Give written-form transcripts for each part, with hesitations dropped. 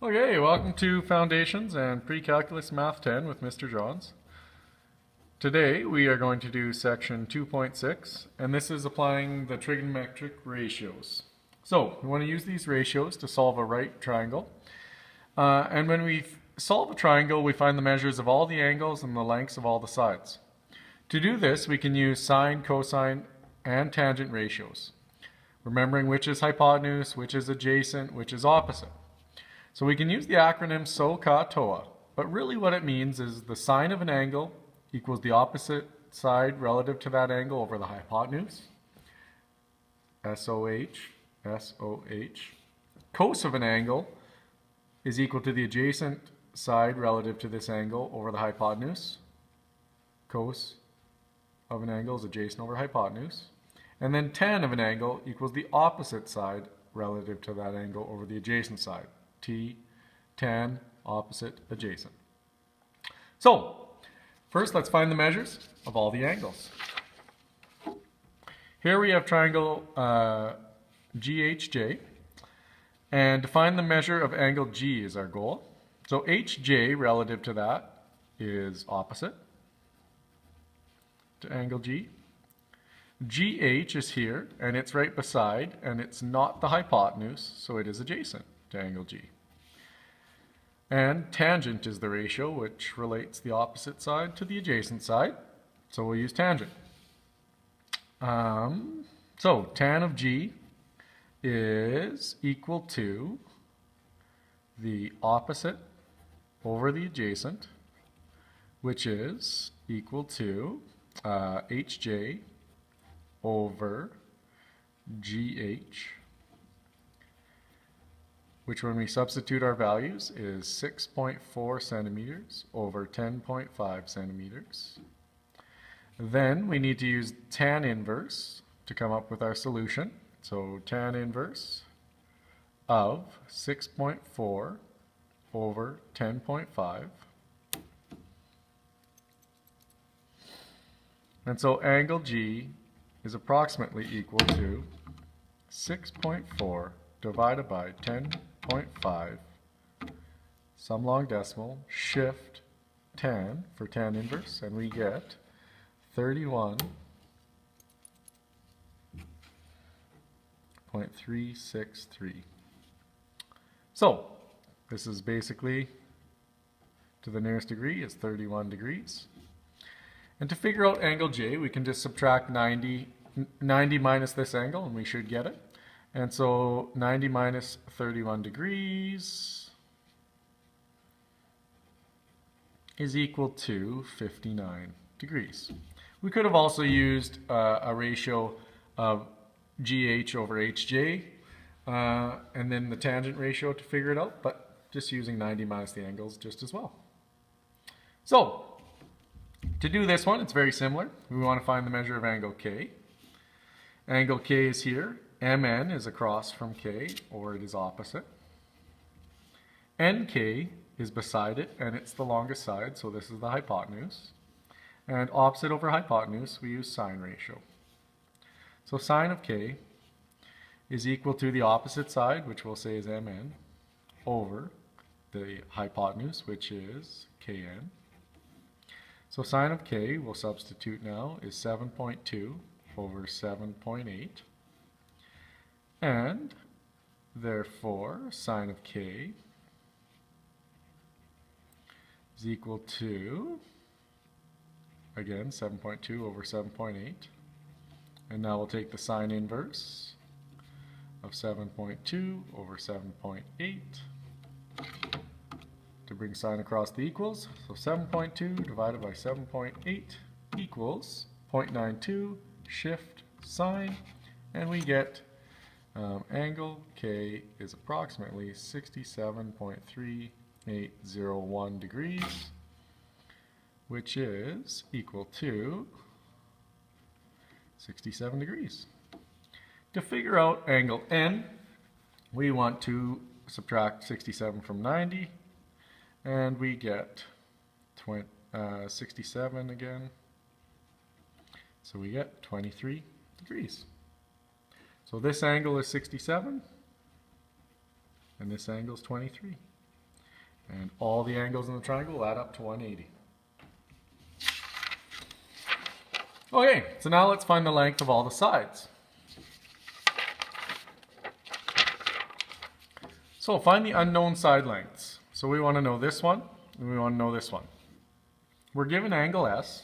Okay, welcome to Foundations and Pre-Calculus Math 10 with Mr. Johns. Today we are going to do section 2.6, and this is applying the trigonometric ratios. So we want to use these ratios to solve a right triangle. And when we solve a triangle, we find the measures of all the angles and the lengths of all the sides. To do this, we can use sine, cosine, and tangent ratios, remembering which is hypotenuse, which is adjacent, which is opposite. So we can use the acronym SOHCAHTOA, but really what it means is the sine of an angle equals the opposite side relative to that angle over the hypotenuse, SOH, SOH. Cos of an angle is equal to the adjacent side relative to this angle over the hypotenuse. Cos of an angle is adjacent over hypotenuse. And then tan of an angle equals the opposite side relative to that angle over the adjacent side. T, tan, opposite, adjacent. So, first let's find the measures of all the angles. Here we have triangle GHJ, and to find the measure of angle G is our goal. So HJ relative to that is opposite to angle G. GH is here, and it's right beside, and it's not the hypotenuse, so it is adjacent to angle G. And tangent is the ratio which relates the opposite side to the adjacent side, so we'll use tangent. So tan of G is equal to the opposite over the adjacent, which is equal to HJ over GH, which when we substitute our values is 6.4 centimeters over 10.5 centimeters. Then we need to use tan inverse to come up with our solution. So tan inverse of 6.4 over 10.5. And so angle G is approximately equal to 6.4 divided by 10.5, some long decimal, shift tan for tan inverse, and we get 31.363. So this is basically, to the nearest degree, is 31 degrees. And to figure out angle J, we can just subtract 90 minus this angle, and we should get it. And so 90 minus 31 degrees is equal to 59 degrees. We could have also used a ratio of GH over HJ and then the tangent ratio to figure it out, but just using 90 minus the angles just as well. So to do this one, it's very similar. We want to find the measure of angle K. Angle K is here. MN is across from K, or it is opposite. NK is beside it, and it's the longest side, so this is the hypotenuse. And opposite over hypotenuse, we use sine ratio. So sine of K is equal to the opposite side, which we'll say is MN, over the hypotenuse, which is KN. So sine of K, we'll substitute now, is 7.2 over 7.8. And therefore, sine of K is equal to, again, 7.2 over 7.8. And now we'll take the sine inverse of 7.2 over 7.8 to bring sine across the equals. So 7.2 divided by 7.8 equals 0.92, shift sine, and we get angle K is approximately 67.3801 degrees, which is equal to 67 degrees. To figure out angle N, we want to subtract 67 from 90, and we get 67 again. So we get 23 degrees. So this angle is 67, and this angle is 23. And all the angles in the triangle will add up to 180. Okay, so now let's find the length of all the sides. So find the unknown side lengths. So we want to know this one, and we want to know this one. We're given angle S.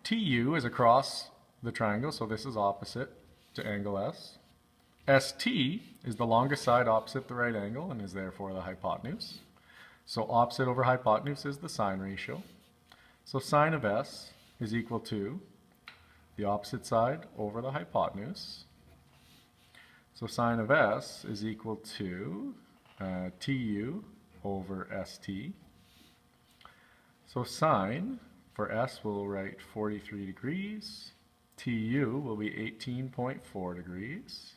TU is across the triangle, so this is opposite to angle S. ST is the longest side opposite the right angle and is therefore the hypotenuse. So opposite over hypotenuse is the sine ratio. So sine of S is equal to the opposite side over the hypotenuse. So sine of S is equal to TU over ST. So sine for S we'll write 43 degrees. TU will be 18.4 degrees,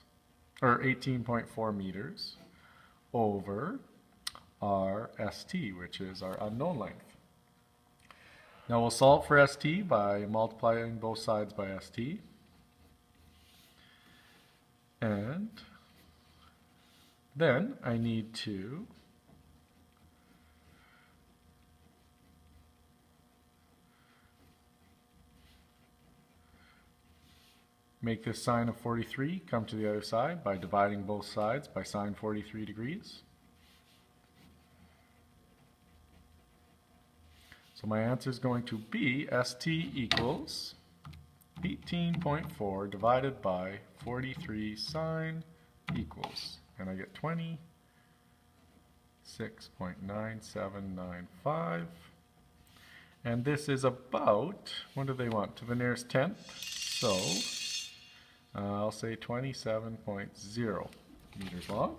or 18.4 meters over our ST, which is our unknown length. Now we'll solve for ST by multiplying both sides by ST. And then I need to make this sine of 43 come to the other side by dividing both sides by sine 43 degrees. So my answer is going to be ST equals 18.4 divided by 43 sine equals, and I get 26.9795. And this is about, what do they want, to the nearest tenth? So I'll say 27.0 meters long.